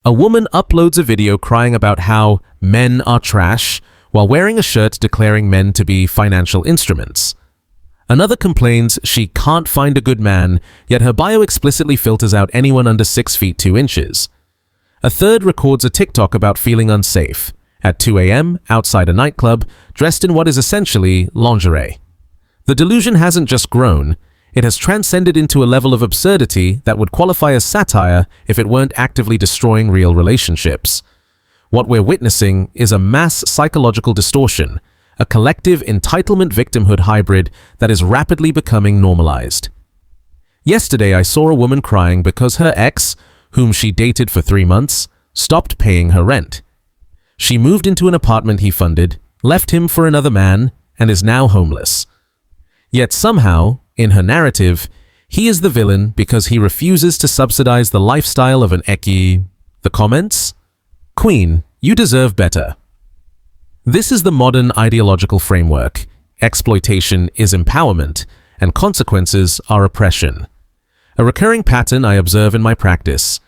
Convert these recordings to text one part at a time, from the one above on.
A woman uploads a video crying about how men are trash while wearing a shirt declaring men to be financial instruments. Another complains she can't find a good man, yet her bio explicitly filters out anyone under 6 feet 2 inches. A third records a TikTok about feeling unsafe at 2 a.m. outside a nightclub, dressed in what is essentially lingerie. The delusion hasn't just grown, it has transcended into a level of absurdity that would qualify as satire if it weren't actively destroying real relationships. What we're witnessing is a mass psychological distortion, a collective entitlement-victimhood hybrid that is rapidly becoming normalized. Yesterday, I saw a woman crying because her ex, whom she dated for 3 months, stopped paying her rent. She moved into an apartment he funded, left him for another man, and is now homeless. Yet somehow, in her narrative, he is the villain because he refuses to subsidize the lifestyle of an eki. The comments? Queen, you deserve better. This is the modern ideological framework. Exploitation is empowerment, and consequences are oppression. A recurring pattern I observe in my practice.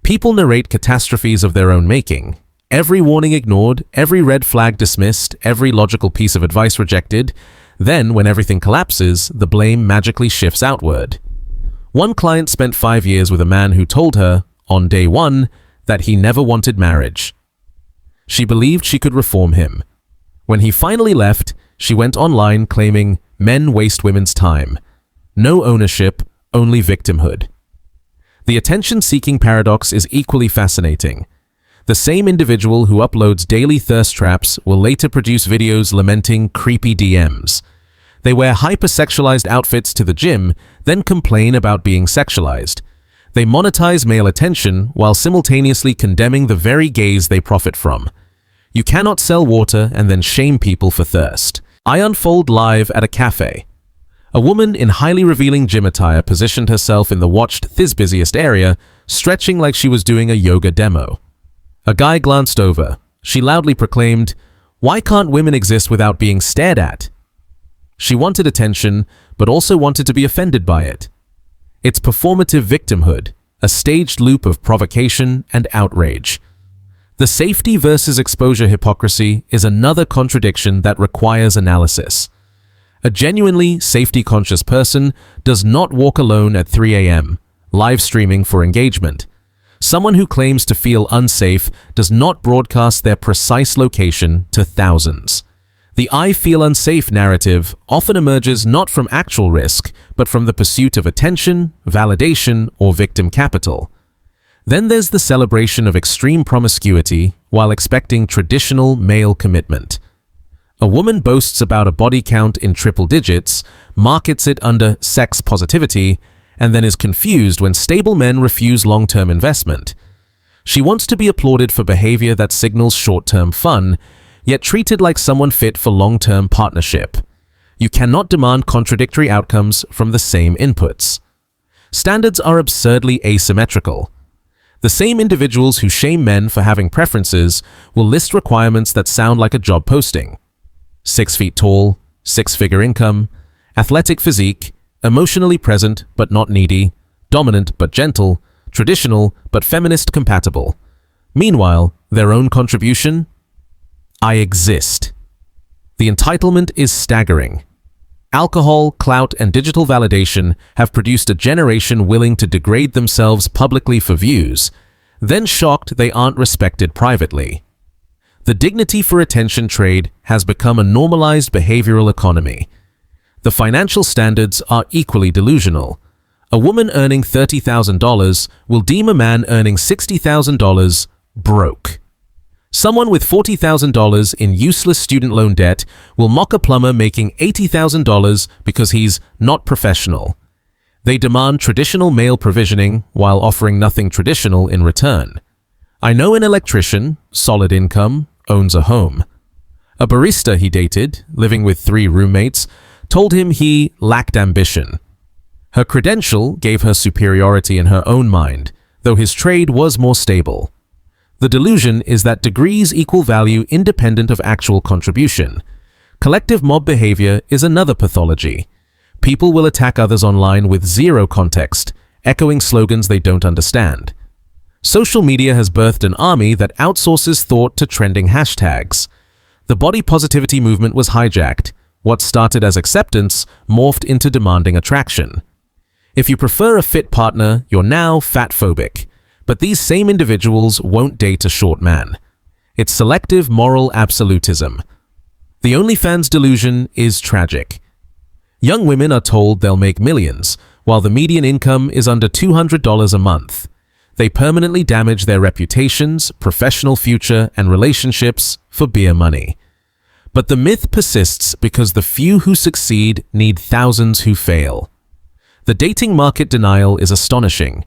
People narrate catastrophes of their own making. Every warning ignored, every red flag dismissed, every logical piece of advice rejected. Then, when everything collapses, the blame magically shifts outward. One client spent 5 years with a man who told her, on day 1, that he never wanted marriage. She believed she could reform him. When he finally left, she went online claiming men waste women's time. No ownership, only victimhood. The attention-seeking paradox is equally fascinating. The same individual who uploads daily thirst traps will later produce videos lamenting creepy DMs. They wear hypersexualized outfits to the gym, then complain about being sexualized. They monetize male attention while simultaneously condemning the very gaze they profit from. You cannot sell water and then shame people for thirst. I unfold live at a cafe. A woman in highly revealing gym attire positioned herself in the watched busiest area, stretching like she was doing a yoga demo. A guy glanced over. She loudly proclaimed, "Why can't women exist without being stared at?" She wanted attention, but also wanted to be offended by it. It's performative victimhood, a staged loop of provocation and outrage. The safety versus exposure hypocrisy is another contradiction that requires analysis. A genuinely safety-conscious person does not walk alone at 3 a.m., live streaming for engagement. Someone who claims to feel unsafe does not broadcast their precise location to thousands. The "I feel unsafe" narrative often emerges not from actual risk, but from the pursuit of attention, validation, or victim capital. Then there's the celebration of extreme promiscuity while expecting traditional male commitment. A woman boasts about a body count in triple digits, markets it under sex positivity, and then is confused when stable men refuse long-term investment. She wants to be applauded for behavior that signals short-term fun, yet treated like someone fit for long-term partnership. You cannot demand contradictory outcomes from the same inputs. Standards are absurdly asymmetrical. The same individuals who shame men for having preferences will list requirements that sound like a job posting. 6 feet tall, 6-figure income, athletic physique, emotionally present but not needy, dominant but gentle, traditional but feminist compatible. Meanwhile, their own contribution? I exist. The entitlement is staggering. Alcohol, clout, and digital validation have produced a generation willing to degrade themselves publicly for views, then shocked they aren't respected privately. The dignity for attention trade has become a normalized behavioral economy. The financial standards are equally delusional. A woman earning $30,000 will deem a man earning $60,000 broke. Someone with $40,000 in useless student loan debt will mock a plumber making $80,000 because he's not professional. They demand traditional male provisioning while offering nothing traditional in return. I know an electrician, solid income, owns a home. A barista he dated, living with 3 roommates, told him he lacked ambition. Her credential gave her superiority in her own mind, though his trade was more stable. The delusion is that degrees equal value independent of actual contribution. Collective mob behavior is another pathology. People will attack others online with zero context, echoing slogans they don't understand. Social media has birthed an army that outsources thought to trending hashtags. The body positivity movement was hijacked. What started as acceptance morphed into demanding attraction. If you prefer a fit partner, you're now fat-phobic. But these same individuals won't date a short man. It's selective moral absolutism. The OnlyFans delusion is tragic. Young women are told they'll make millions, while the median income is under $200 a month. They permanently damage their reputations, professional future, and relationships for beer money. But the myth persists because the few who succeed need thousands who fail. The dating market denial is astonishing.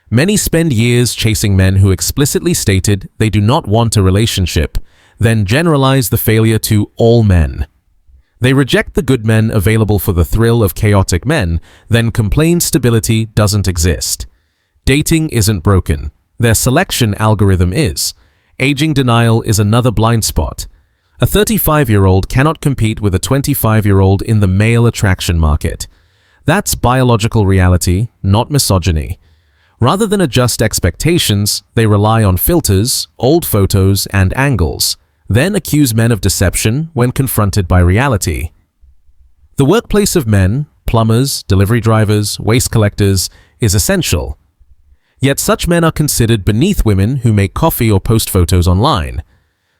Many spend years chasing men who explicitly stated they do not want a relationship, then generalize the failure to all men. They reject the good men available for the thrill of chaotic men, then complain stability doesn't exist. Dating isn't broken. Their selection algorithm is. Aging denial is another blind spot. A 35-year-old cannot compete with a 25-year-old in the male attraction market. That's biological reality, not misogyny. Rather than adjust expectations, they rely on filters, old photos, and angles, then accuse men of deception when confronted by reality. The workplace of men, plumbers, delivery drivers, waste collectors, is essential. Yet such men are considered beneath women who make coffee or post photos online.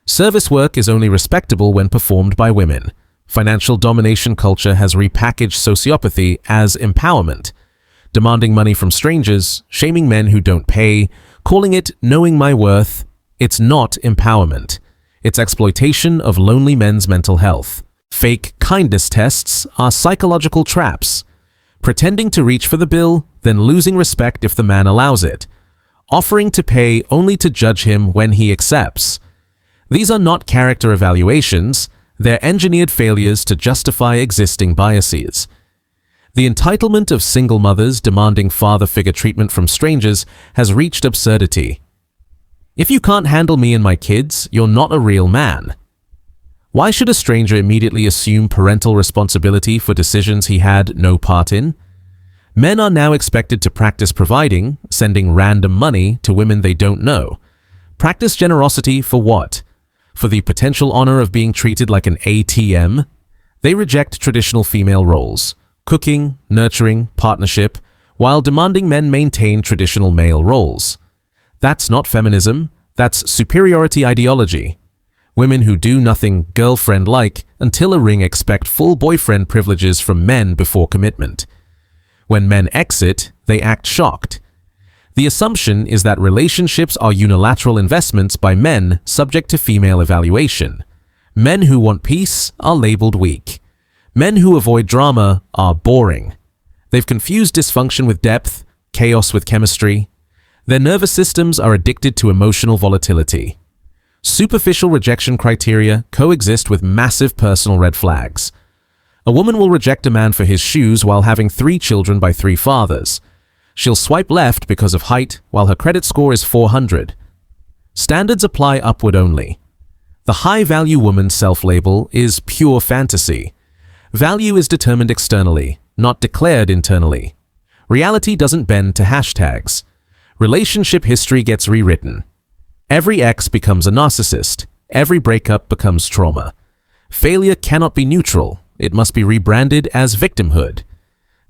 Service work is only respectable when performed by women. Financial domination culture has repackaged sociopathy as empowerment, demanding money from strangers, shaming men who don't pay, calling it knowing my worth. It's not empowerment. It's exploitation of lonely men's mental health. Fake kindness tests are psychological traps. Pretending to reach for the bill, then losing respect if the man allows it. Offering to pay only to judge him when he accepts. These are not character evaluations, they're engineered failures to justify existing biases. The entitlement of single mothers demanding father figure treatment from strangers has reached absurdity. If you can't handle me and my kids, you're not a real man. Why should a stranger immediately assume parental responsibility for decisions he had no part in? Men are now expected to practice providing, sending random money to women they don't know. Practice generosity for what? For the potential honor of being treated like an ATM? They reject traditional female roles, cooking, nurturing, partnership, while demanding men maintain traditional male roles. That's not feminism, that's superiority ideology. Women who do nothing girlfriend-like until a ring expect full boyfriend privileges from men before commitment. When men exit, they act shocked. The assumption is that relationships are unilateral investments by men subject to female evaluation. Men who want peace are labeled weak. Men who avoid drama are boring. They've confused dysfunction with depth, chaos with chemistry. Their nervous systems are addicted to emotional volatility. Superficial rejection criteria coexist with massive personal red flags. A woman will reject a man for his shoes while having 3 children by 3 fathers. She'll swipe left because of height while her credit score is 400. Standards apply upward only. The high-value woman self-label is pure fantasy. Value is determined externally, not declared internally. Reality doesn't bend to hashtags. Relationship history gets rewritten. Every ex becomes a narcissist. Every breakup becomes trauma. Failure cannot be neutral. It must be rebranded as victimhood.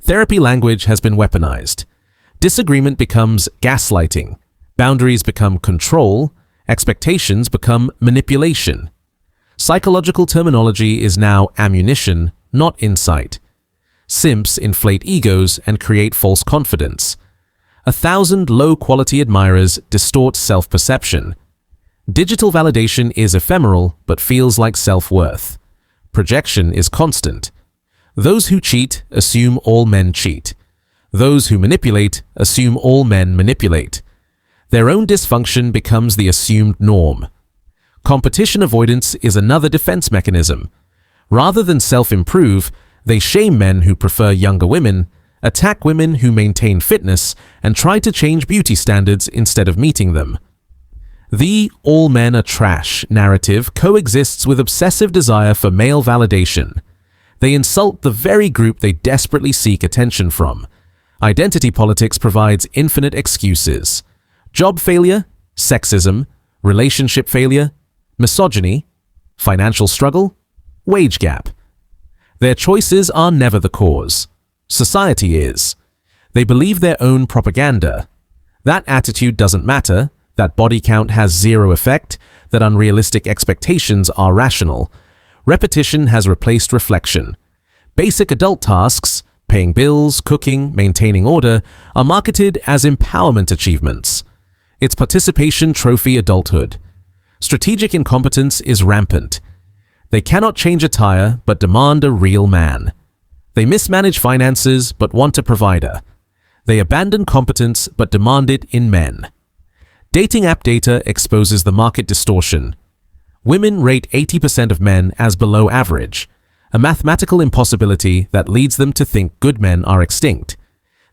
Therapy language has been weaponized. Disagreement becomes gaslighting. Boundaries become control. Expectations become manipulation. Psychological terminology is now ammunition, not insight. Simps inflate egos and create false confidence. 1,000 low-quality admirers distort self-perception. Digital validation is ephemeral but feels like self-worth. Projection is constant. Those who cheat assume all men cheat. Those who manipulate assume all men manipulate. Their own dysfunction becomes the assumed norm. Competition avoidance is another defense mechanism. Rather than self-improve, they shame men who prefer younger women, attack women who maintain fitness, and try to change beauty standards instead of meeting them. The all men are trash narrative coexists with obsessive desire for male validation. They insult the very group they desperately seek attention from. Identity politics provides infinite excuses. Job failure, sexism, relationship failure, misogyny, financial struggle, wage gap. Their choices are never the cause. Society is. They believe their own propaganda. That attitude doesn't matter, that body count has zero effect, that unrealistic expectations are rational. Repetition has replaced reflection. Basic adult tasks, paying bills, cooking, maintaining order, are marketed as empowerment achievements. It's participation trophy adulthood. Strategic incompetence is rampant. They cannot change a tire but demand a real man. They mismanage finances but want a provider. They abandon competence but demand it in men. Dating app data exposes the market distortion. Women rate 80% of men as below average, a mathematical impossibility that leads them to think good men are extinct.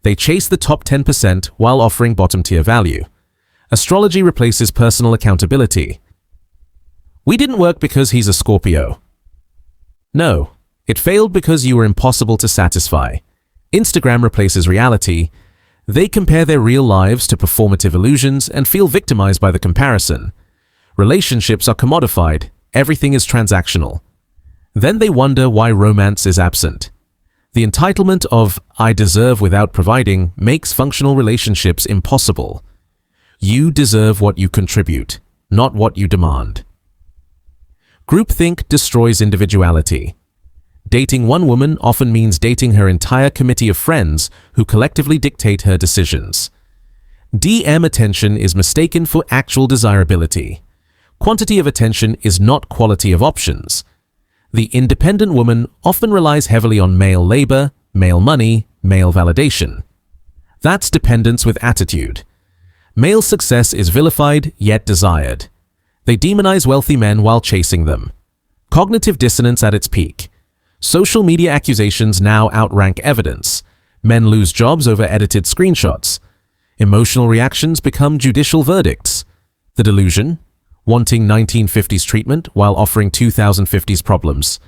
They chase the top 10% while offering bottom-tier value. Astrology replaces personal accountability. We didn't work because he's a Scorpio. No, it failed because you were impossible to satisfy. Instagram replaces reality. They compare their real lives to performative illusions and feel victimized by the comparison. Relationships are commodified. Everything is transactional. Then they wonder why romance is absent. The entitlement of "I deserve without providing" makes functional relationships impossible. You deserve what you contribute, not what you demand. Groupthink destroys individuality. Dating one woman often means dating her entire committee of friends who collectively dictate her decisions. DM attention is mistaken for actual desirability. Quantity of attention is not quality of options. The independent woman often relies heavily on male labor, male money, male validation. That's dependence with attitude. Male success is vilified yet desired. They demonize wealthy men while chasing them. Cognitive dissonance at its peak. Social media accusations now outrank evidence. Men lose jobs over edited screenshots. Emotional reactions become judicial verdicts. The delusion, wanting 1950s treatment while offering 2050s problems.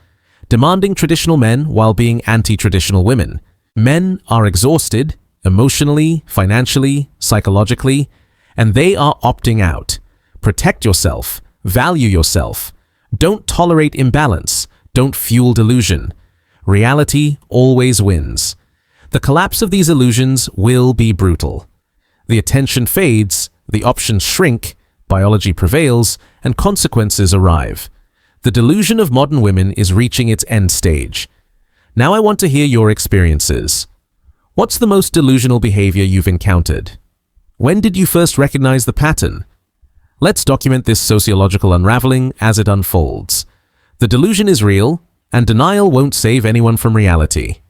Demanding traditional men while being anti-traditional women. Men are exhausted, emotionally, financially, psychologically, and they are opting out. Protect yourself. Value yourself. Don't tolerate imbalance. Don't fuel delusion. Reality always wins. The collapse of these illusions will be brutal. The attention fades, the options shrink, biology prevails, and consequences arrive. The delusion of modern women is reaching its end stage. Now I want to hear your experiences. What's the most delusional behavior you've encountered? When did you first recognize the pattern? Let's document this sociological unraveling as it unfolds. The delusion is real, and denial won't save anyone from reality.